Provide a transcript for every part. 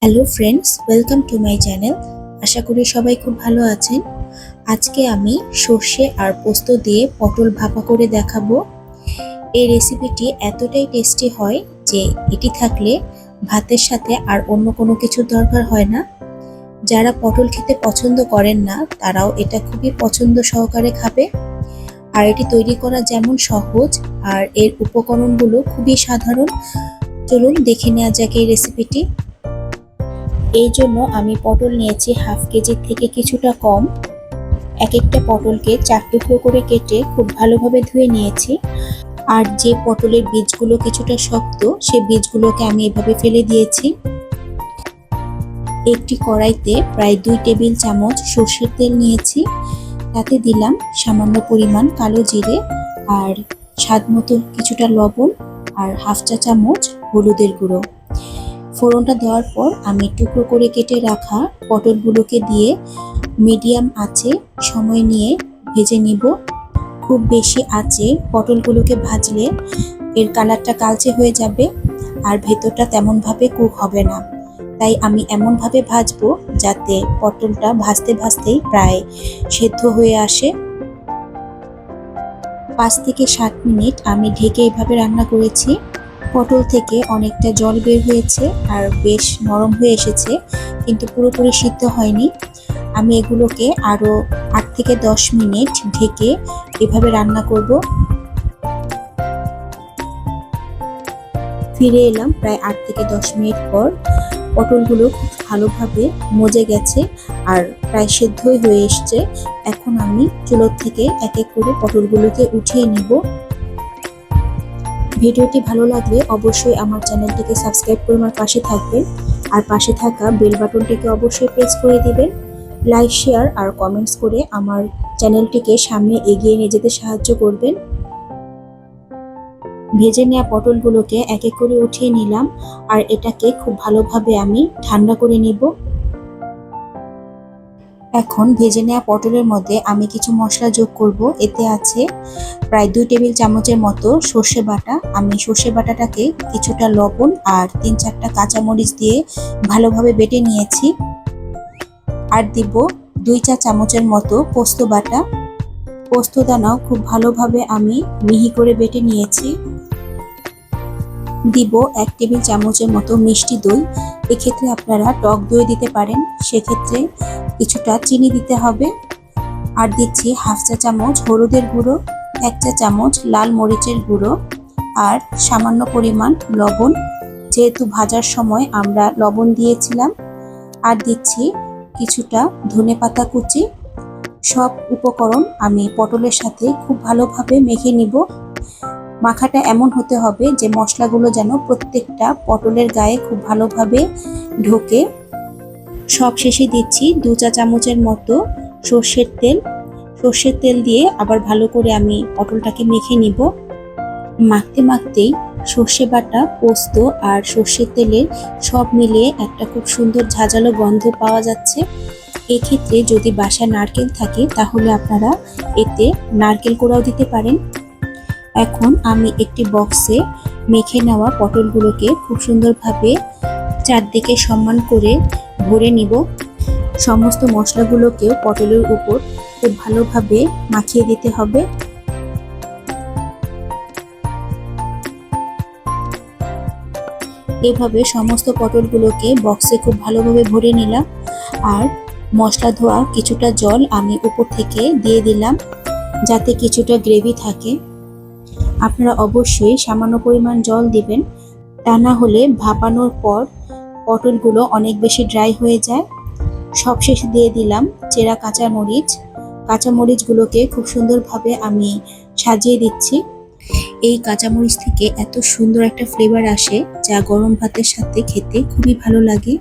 Hello friends, welcome to my channel. আশা করি সবাই খুব ভালো আছেন। আজকে আমি সর্ষে আর পোস্ত দিয়ে পটল ভাপা করে দেখাবো। এই রেসিপিটি এতটাই টেস্টি হয় যে এটি থাকলে ভাতের সাথে আর অন্য কোনো কিছুর দরকার হয় না। যারা পটল খেতে পছন্দ করেন না তারাও এটা খুবই পছন্দ সহকারে খাবে। আর এটি তৈরি করা যেমন সহজ আর এর উপকরণগুলো খুবই সাধারণ। চলুন দেখে নেওয়া যাক এই রেসিপিটি। এই জন্য আমি পটল নিয়েছি হাফ কেজির থেকে কিছুটা কম। এক একটা পটলকে 4 টুকরো করে কেটে খুব ভালোভাবে ধুয়ে নিয়েছি। আর যে পটলের বীজগুলো কিছুটা শক্ত সেই বীজগুলোকে আমি এভাবে ফেলে দিয়েছি। একটি কড়াইতে প্রায় 2 টেবিল চামচ সরষের তেল নিয়েছি। তাতে দিলাম সামান্য পরিমাণ কালো জিরে আর স্বাদ মতো কিছুটা লবণ আর হাফ চা চামচ হলুদের গুঁড়ো। ফোড়নটা দেওয়ার পর আমি টুকরো করে কেটে রাখা পটলগুলোকে দিয়ে মিডিয়াম আঁচে সময় নিয়ে ভেজে নিব। খুব বেশি আঁচে পটলগুলোকে ভাজলে এর কালারটা কালচে হয়ে যাবে আর ভেতরটা তেমনভাবে কুক হবে না। তাই আমি এমনভাবে ভাজবো যাতে পটলটা ভাজতে ভাজতেই প্রায় সেদ্ধ হয়ে আসে। 5 থেকে 7 মিনিট আমি ঢেকে এইভাবে রান্না করেছি। পটল থেকে অনেকটা জল বের হয়েছে আর বেশ নরম হয়ে এসেছে, কিন্তু পুরোপুরি সিদ্ধ হয়নি। আমি এগুলোকে আরো 8 থেকে 10 মিনিট ঢেকে এভাবে রান্না করব। ফিরে এলাম প্রায় 8 থেকে 10 মিনিট পর। পটলগুলো খুব ভালোভাবে মজে গেছে আর প্রায় সেদ্ধই হয়ে এসছে। এখন আমি চুলোর থেকে এক এক করে পটলগুলোকে উঠিয়ে নিব। ভিডিওটি ভালো লাগলে অবশ্যই আমার চ্যানেলটিকে সাবস্ক্রাইব করে আমার পাশে থাকবেন আর পাশে থাকা বেল বাটনটিকে অবশ্যই প্রেস করে দিবেন। লাইক, শেয়ার আর কমেন্টস করে আমার চ্যানেলটিকে সামনে এগিয়ে নিয়ে যেতে সাহায্য করবেন। ভেজে নেওয়া পটলগুলোকে এক এক করে উঠিয়ে নিলাম আর এটাকে খুব ভালোভাবে আমি ঠান্ডা করে নিব। এখন ভেজে নেওয়া পটলের মধ্যে আমি কিছু মশলা যোগ করব। এতে আছে প্রায় 2 টেবিল চামচের মতো সর্ষে বাটা। আমি সর্ষে বাটাটাকে কিছুটা লবণ আর 3-4টা কাঁচামরিচ দিয়ে ভালোভাবে বেটে নিয়েছি। আর দিব 2 চা চামচের মতো পোস্ত বাটা। পোস্ত দানাও খুব ভালোভাবে আমি মিহি করে বেটে নিয়েছি। দিব 1 টেবিল চামচের মতো মিষ্টি দই। এক্ষেত্রে আপনারা টক দই দিতে পারেন, সেক্ষেত্রে কিছুটা চিনি দিতে হবে। আর দিচ্ছি হাফ চা চামচ হলুদের গুঁড়ো, 1 চা চামচ লাল মরিচের গুঁড়ো আর সামান্য পরিমাণ লবণ, যেহেতু ভাজার সময় আমরা লবণ দিয়েছিলাম। আর দিচ্ছি কিছুটা ধনেপাতা কুচি। সব উপকরণ আমি পটলের সাথে খুব ভালোভাবে মেখে নিব। মাখাটা এমন হতে হবে যে মশলাগুলো যেন প্রত্যেকটা পটলের গায়ে খুব ভালোভাবে ঢোকে। সব শেষে দিচ্ছি 2 চা চামচের মতো সর্ষের তেল। সর্ষের তেল দিয়ে আবার ভালো করে আমি পটলটাকে মেখে নিব। মাখতে মাখতেই সর্ষে বাটা, পোস্ত আর সর্ষের তেলের সব মিলিয়ে একটা খুব সুন্দর ঝাঁঝালো গন্ধ পাওয়া যাচ্ছে। এক্ষেত্রে যদি বাসায় নারকেল থাকে তাহলে আপনারা এতে নারকেল কোড়াও দিতে পারেন। এখন আমি একটি বক্সে মেখে নেওয়া পটলগুলোকে খুব সুন্দরভাবে চারদিকে সমান করে ভরে নিব। সমস্ত মশলাগুলোকেও পটলের উপর খুব ভালোভাবে মাখিয়ে দিতে হবে। এভাবে সমস্ত পটলগুলোকে বক্সে খুব ভালোভাবে ভরে নিলাম আর মশলা ধোয়া কিছুটা জল আমি উপর থেকে দিয়ে দিলাম যাতে কিছুটা গ্রেভি থাকে। আপনারা অবশ্যই সামান্য পরিমাণ জল দিবেন, তা না হলে ভাপানোর পর পটলগুলো অনেক বেশি ড্রাই হয়ে যায়। সবশেষে দিয়ে দিলাম চেরা কাঁচামরিচ। কাঁচামরিচগুলোকে খুব সুন্দরভাবে আমি সাজিয়ে দিচ্ছি। এই কাঁচামরিচ থেকে এত সুন্দর একটা ফ্লেভার আসে যা গরম ভাতের সাথে খেতে খুবই ভালো লাগে।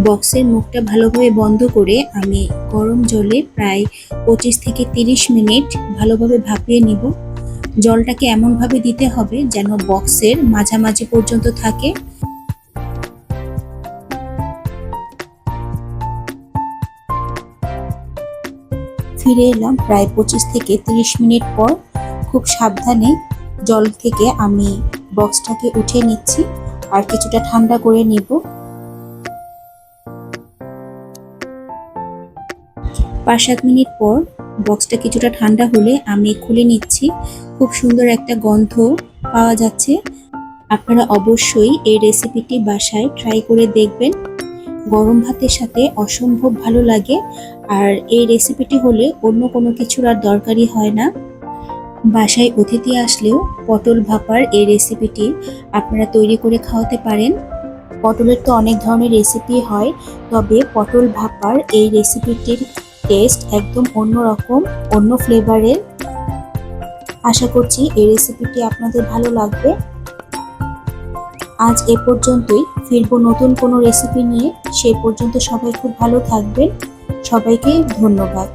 বক্সের মুখটা ভালোভাবে বন্ধ করে আমি গরম জলে প্রায় 25 থেকে 30 মিনিট ভালোভাবে ভাপিয়ে নিব। জলটাকে এমনভাবে দিতে হবে যেন বক্সের মাঝামাঝি পর্যন্ত থাকে। ফিরে এলাম প্রায় 25 থেকে 30 মিনিট পর। খুব সাবধানে জল থেকে আমি বক্সটাকে উঠিয়ে নিচ্ছি আর কিছুটা ঠান্ডা করে নিব। 5-7 মিনিট পর বক্সটা কিছুটা ঠান্ডা হলে আমি খুলে নিচ্ছি। খুব সুন্দর একটা গন্ধ পাওয়া যাচ্ছে। আপনারা অবশ্যই এই রেসিপিটি বাসায় ট্রাই করে দেখবেন। গরম ভাতের সাথে অসম্ভব ভালো লাগে। আর এই রেসিপিটি হলে অন্য কোনো কিছুর আর দরকারই হয় না। বাসায় অতিথি আসলেও পটল ভাপার এই রেসিপিটি আপনারা তৈরি করে খাওয়াতে পারেন। পটলের তো অনেক ধরনের রেসিপি হয়, তবে পটল ভাপার এই রেসিপিটির টেস্ট একদম অন্যরকম, অন্য ফ্লেভারের। আশা করছি এই রেসিপিটি আপনাদের ভালো লাগবে। আজ এ পর্যন্তই, ফিরবো নতুন কোনো রেসিপি নিয়ে। সেই পর্যন্ত সবাই খুব ভালো থাকবেন। সবাইকে ধন্যবাদ।